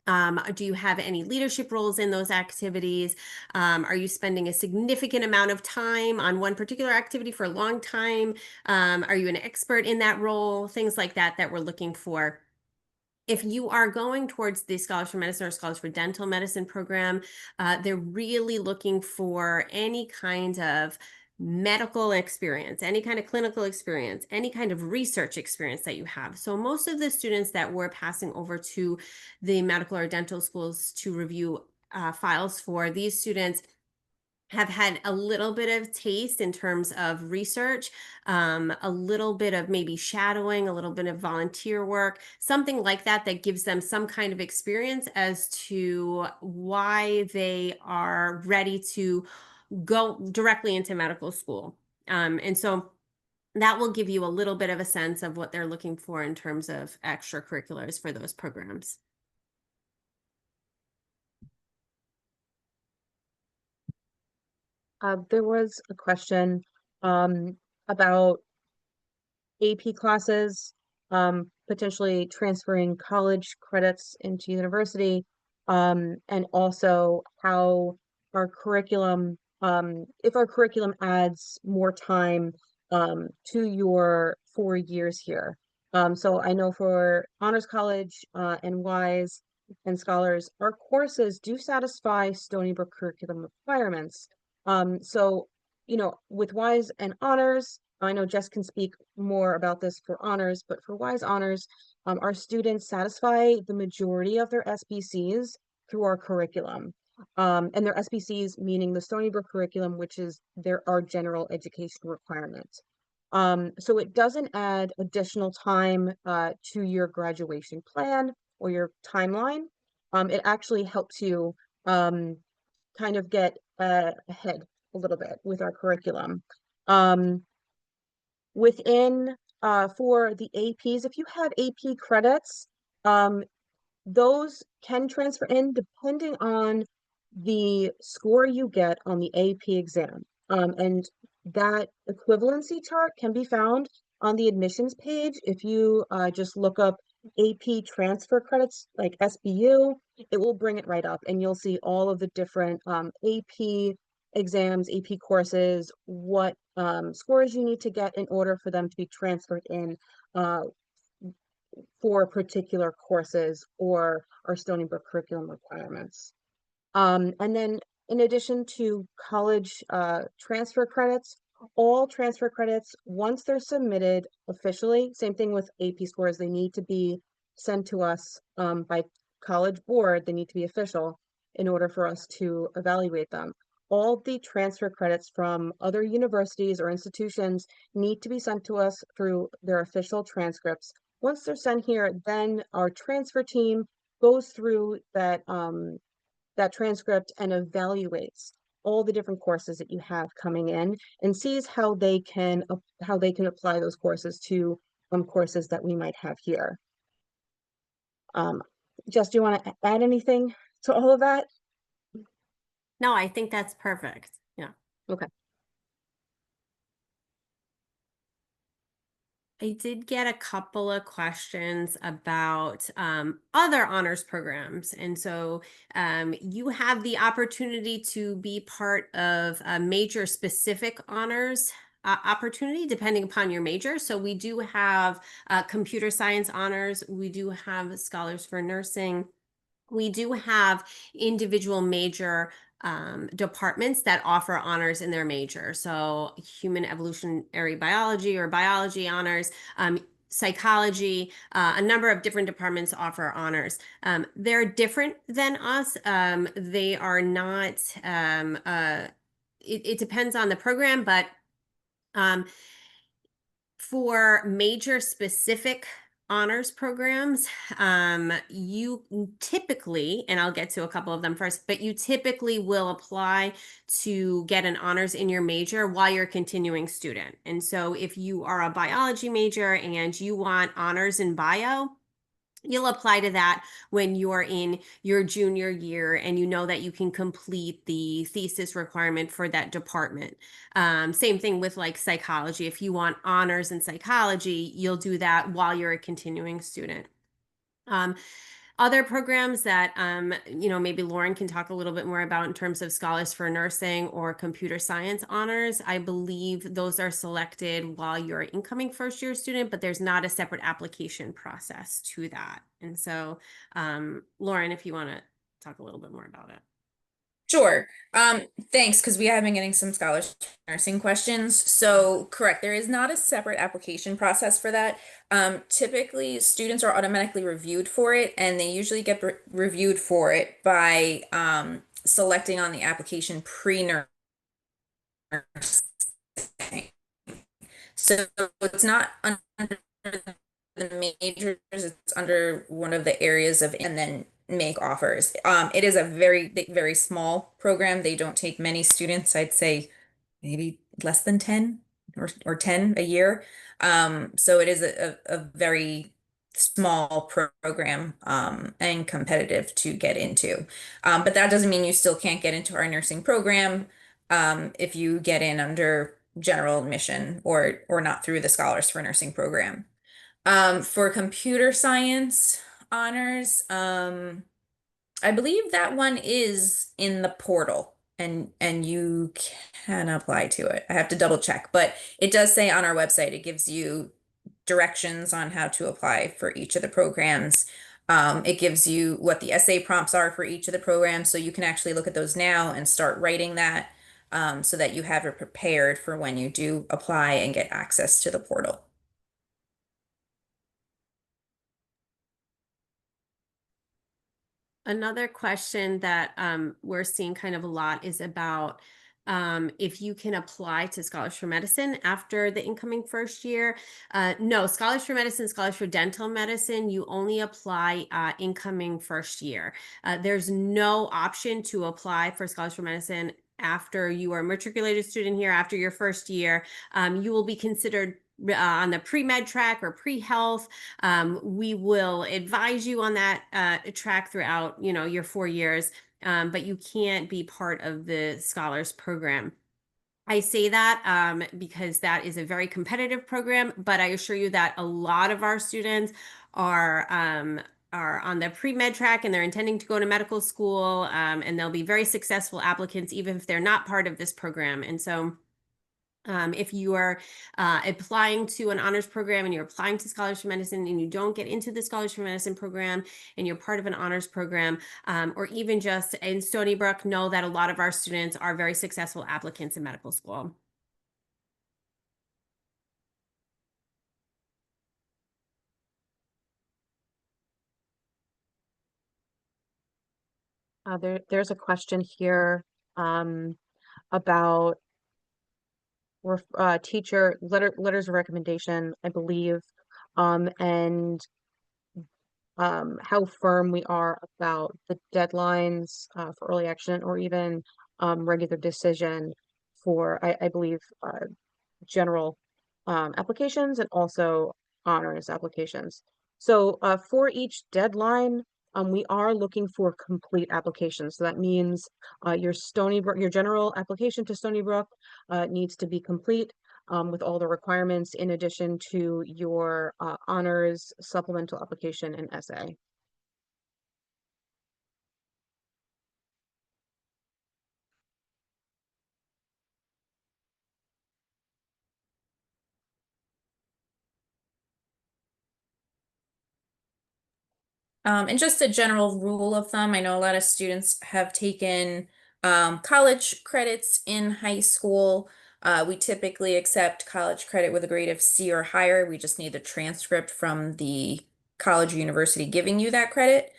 Do you have any leadership roles in those activities? Are you spending a significant amount of time on one particular activity for a long time? Are you an expert in that role? Things like that that we're looking for. If you are going towards the Scholars for Medicine or Scholars for Dental Medicine program, they're really looking for any kind of medical experience, any kind of clinical experience, any kind of research experience that you have. So most of the students that we're passing over to the medical or dental schools to review files for, these students have had a little bit of taste in terms of research, a little bit of maybe shadowing, a little bit of volunteer work, something like that that gives them some kind of experience as to why they are ready to go directly into medical school. And so that will give you a little bit of a sense of what they're looking for in terms of extracurriculars for those programs. There was a question about AP classes, potentially transferring college credits into university, and also how our curriculum, if our curriculum adds more time to your 4 years here. So I know for Honors College and WISE and Scholars, our courses do satisfy Stony Brook curriculum requirements. So, with WISE and Honors, I know Jess can speak more about this for honors, but for WISE honors, our students satisfy the majority of their SBCs through our curriculum. And their SBCs meaning the Stony Brook curriculum, which is our general education requirement. So it doesn't add additional time to your graduation plan or your timeline. It actually helps you kind of get ahead a little bit with our curriculum. Within for the APs, if you have AP credits, those can transfer in depending on the score you get on the AP exam. And that equivalency chart can be found on the admissions page. If you just look up AP transfer credits like SBU, it will bring it right up and you'll see all of the different AP exams, AP courses, what scores you need to get in order for them to be transferred in for particular courses or our Stony Brook curriculum requirements. And then in addition to college transfer credits, all transfer credits, once they're submitted officially, same thing with AP scores, they need to be sent to us by College Board, they need to be official in order for us to evaluate them. All the transfer credits from other universities or institutions need to be sent to us through their official transcripts. Once they're sent here, then our transfer team goes through that transcript and evaluates all the different courses that you have coming in and sees how they can apply those courses to courses that we might have here. Jess, do you want to add anything to all of that? No, I think that's perfect. Yeah. Okay. I did get a couple of questions about other honors programs. And so you have the opportunity to be part of a major specific honors opportunity depending upon your major. So we do have computer science honors. We do have scholars for nursing. We do have individual major departments that offer honors in their major. So human evolutionary biology or biology honors, psychology, a number of different departments offer honors. They're different than us. They are not, it depends on the program, but for major specific honors programs, you typically, and I'll get to a couple of them first, but you typically will apply to get an honors in your major while you're a continuing student. And so if you are a biology major and you want honors in bio, you'll apply to that when you're in your junior year and you know that you can complete the thesis requirement for that department. Same thing with like psychology. If you want honors in psychology, you'll do that while you're a continuing student. Other programs that, maybe Lauren can talk a little bit more about in terms of scholars for nursing or computer science honors. I believe those are selected while you're an incoming first year student, but there's not a separate application process to that. And so, Lauren, if you want to talk a little bit more about it. Sure. Thanks, because we have been getting some scholarship nursing questions. So correct, there is not a separate application process for that. Typically, students are automatically reviewed for it, and they usually get reviewed for it by selecting on the application pre-nursing. So it's not under the majors, it's under one of the areas of, and then make offers. It is a very, very small program. They don't take many students. I'd say maybe less than 10 or 10 a year. So it is a very small program and competitive to get into. But that doesn't mean you still can't get into our nursing program if you get in under general admission or not through the Scholars for Nursing program. For computer science honors, I believe that one is in the portal and you can apply to it. I have to double check, but it does say on our website, it gives you directions on how to apply for each of the programs. It gives you what the essay prompts are for each of the programs, so you can actually look at those now and start writing that so that you have it prepared for when you do apply and get access to the portal. Another question that we're seeing kind of a lot is about if you can apply to Scholars for Medicine after the incoming first year. No, Scholars for Medicine, Scholars for Dental Medicine, you only apply incoming first year. There's no option to apply for Scholars for Medicine after you are a matriculated student here, after your first year. You will be considered on the pre-med track or pre-health. We will advise you on that track throughout, your 4 years, but you can't be part of the scholars program. I say that because that is a very competitive program, but I assure you that a lot of our students are on the pre-med track and they're intending to go to medical school, and they'll be very successful applicants even if they're not part of this program. And so if you are applying to an honors program and you're applying to Scholars for Medicine and you don't get into the Scholars for Medicine program and you're part of an honors program, or even just in Stony Brook, know that a lot of our students are very successful applicants in medical school. There's a question here about teacher letters of recommendation, I believe, and how firm we are about the deadlines for early action or even regular decision for, I believe, general applications and also honors applications. So for each deadline, we are looking for complete applications. So that means your Stony Brook, your general application to Stony Brook needs to be complete with all the requirements in addition to your honors supplemental application and essay. And just a general rule of thumb, I know a lot of students have taken college credits in high school. We typically accept college credit with a grade of C or higher. We just need the transcript from the college or university giving you that credit.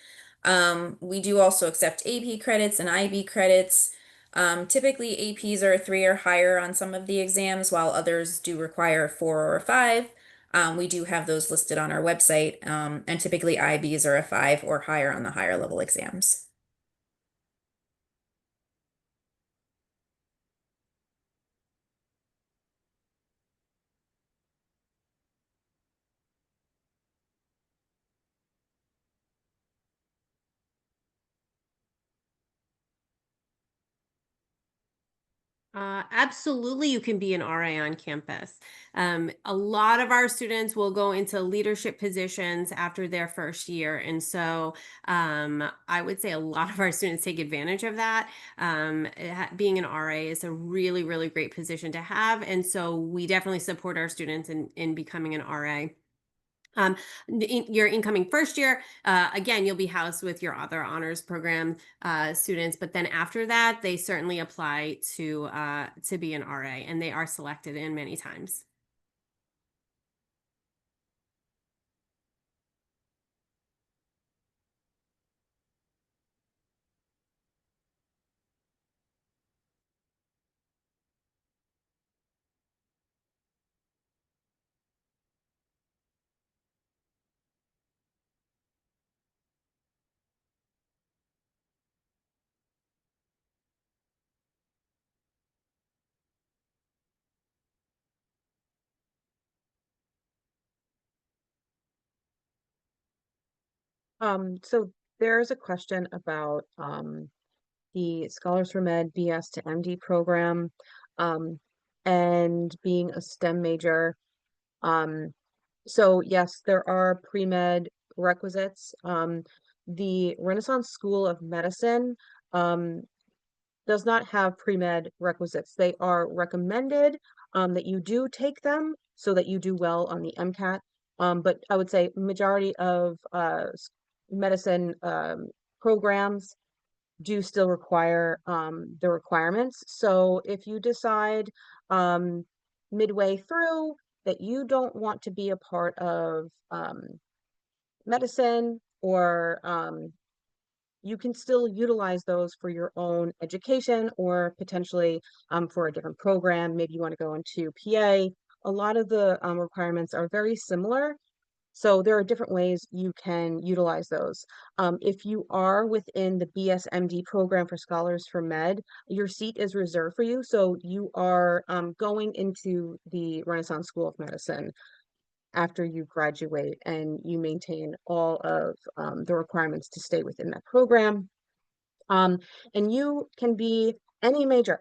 We do also accept AP credits and IB credits. Typically, APs are a 3 or higher on some of the exams, while others do require a 4 or a 5. We do have those listed on our website, and typically IBs are a 5 or higher on the higher level exams. Absolutely, you can be an RA on campus. A lot of our students will go into leadership positions after their first year. And so I would say a lot of our students take advantage of that. Being an RA is a really, really great position to have. And so we definitely support our students in becoming an RA. Your incoming first year, again, you'll be housed with your other honors program students, but then after that, they certainly apply to be an RA, and they are selected in many times. So there's a question about the Scholars for Med BS to MD program, um, and being a STEM major. Um, so yes, there are pre-med requisites. The Renaissance School of Medicine um, does not have pre-med requisites. They are recommended that you do take them so that you do well on the MCAT. But I would say majority of medicine programs do still require the requirements. So if you decide um, midway through that you don't want to be a part of medicine, or you can still utilize those for your own education, or potentially for a different program. Maybe you want to go into PA. A lot of the requirements are very similar. So there are different ways you can utilize those. If you are within the BSMD program for Scholars for Med, your seat is reserved for you. So you are going into the Renaissance School of Medicine after you graduate, and you maintain all of the requirements to stay within that program. And you can be any major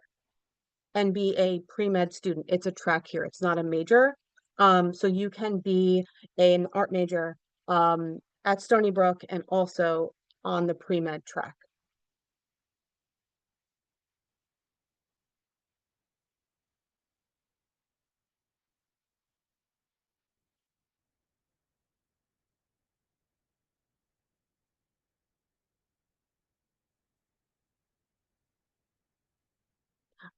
and be a pre-med student. It's a track here. It's not a major. So you can be an art major at Stony Brook and also on the pre-med track.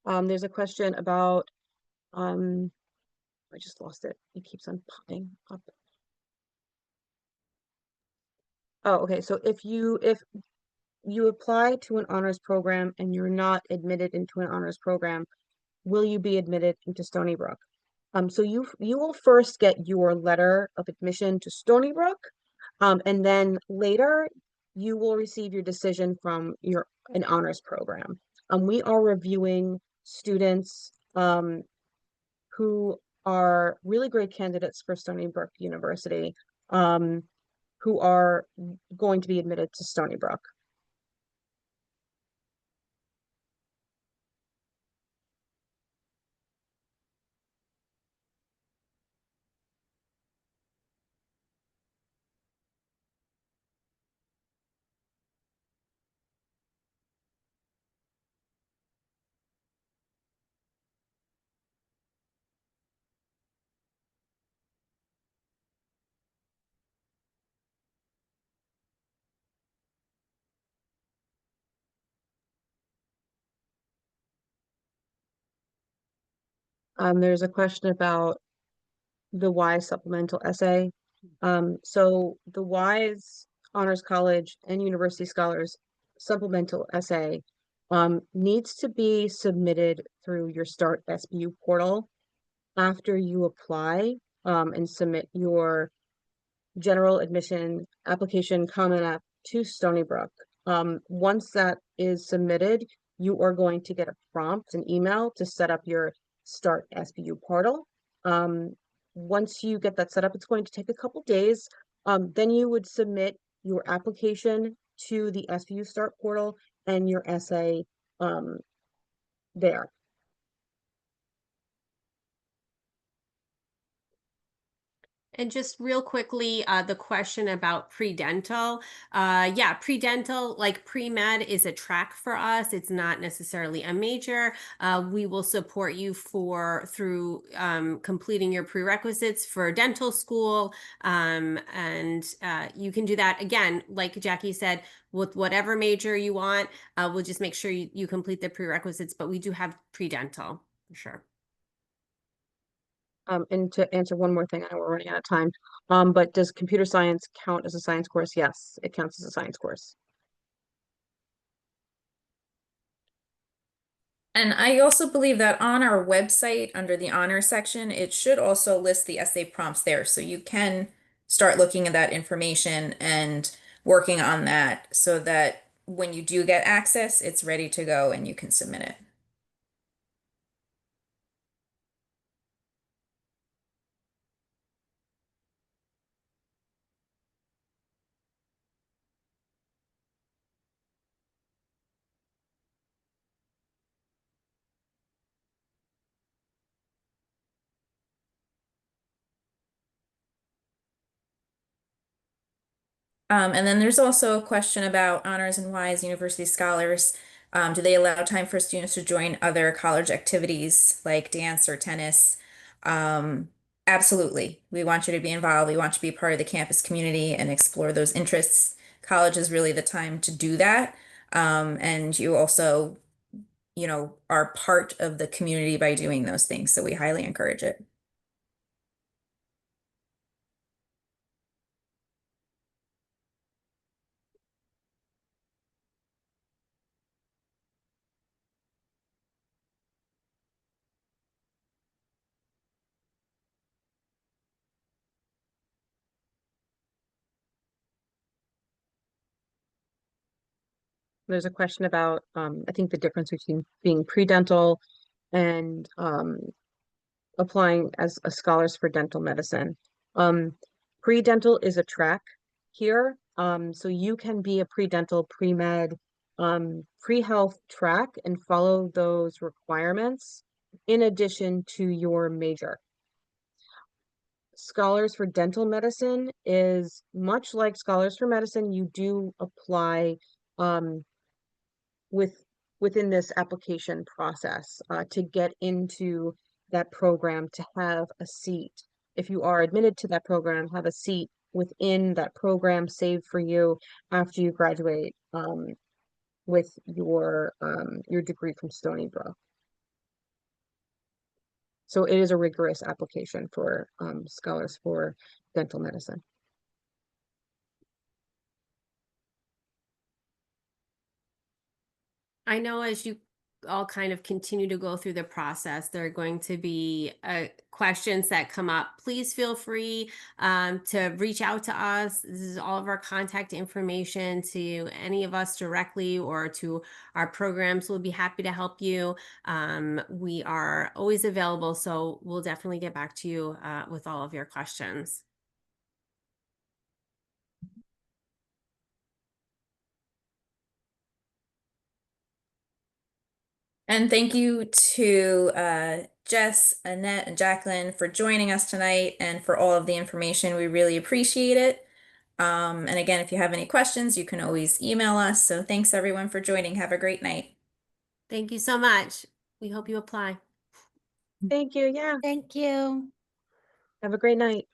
There's a question about, I just lost it. It keeps on popping up. Oh, okay. So if you apply to an honors program and you're not admitted into an honors program, will you be admitted into Stony Brook? So you will first get your letter of admission to Stony Brook, and then later you will receive your decision from an honors program. We are reviewing students who are really great candidates for Stony Brook University, um, who are going to be admitted to Stony Brook. There's a question about the WISE supplemental essay. So the WISE Honors College and University Scholars supplemental essay needs to be submitted through your Start SBU portal after you apply and submit your general admission application comment app to Stony Brook. Once that is submitted, you are going to get a prompt, an email to set up your Start SBU portal. Once you get that set up, it's going to take a couple days. Then you would submit your application to the SBU Start portal and your essay there. And just real quickly, the question about pre-dental. Yeah, pre-dental, like pre-med is a track for us. It's not necessarily a major. We will support you through completing your prerequisites for dental school. And you can do that again, like Jackie said, with whatever major you want. We'll just make sure you complete the prerequisites, but we do have pre-dental for sure. And to answer one more thing, I know we're running out of time. But does computer science count as a science course? Yes, it counts as a science course. And I also believe that on our website, under the honor section, it should also list the essay prompts there. So you can start looking at that information and working on that so that when you do get access, it's ready to go and you can submit it. And then there's also a question about honors and wise university scholars. Do they allow time for students to join other college activities like dance or tennis? Absolutely. We want you to be involved. We want you to be part of the campus community and explore those interests. College is really the time to do that. And you also, are part of the community by doing those things. So we highly encourage it. There's a question about, I think the difference between being pre-dental and applying as a scholars for dental medicine. Pre-dental is a track here. So you can be a pre-dental, pre-med, pre-health track and follow those requirements in addition to your major. Scholars for dental medicine is much like scholars for medicine. You do apply within this application process to get into that program, to have a seat. If you are admitted to that program, have a seat within that program saved for you after you graduate with your degree from Stony Brook. So it is a rigorous application for scholars for dental medicine. I know as you all kind of continue to go through the process, there are going to be questions that come up. Please feel free to reach out to us. This is all of our contact information to any of us directly or to our programs. We'll be happy to help you. We are always available, so we'll definitely get back to you with all of your questions. And thank you to Jess, Annette, and Jacqueline for joining us tonight and for all of the information. We really appreciate it. And again, if you have any questions, you can always email us. So thanks everyone for joining. Have a great night. Thank you so much. We hope you apply. Thank you. Yeah. Thank you. Have a great night.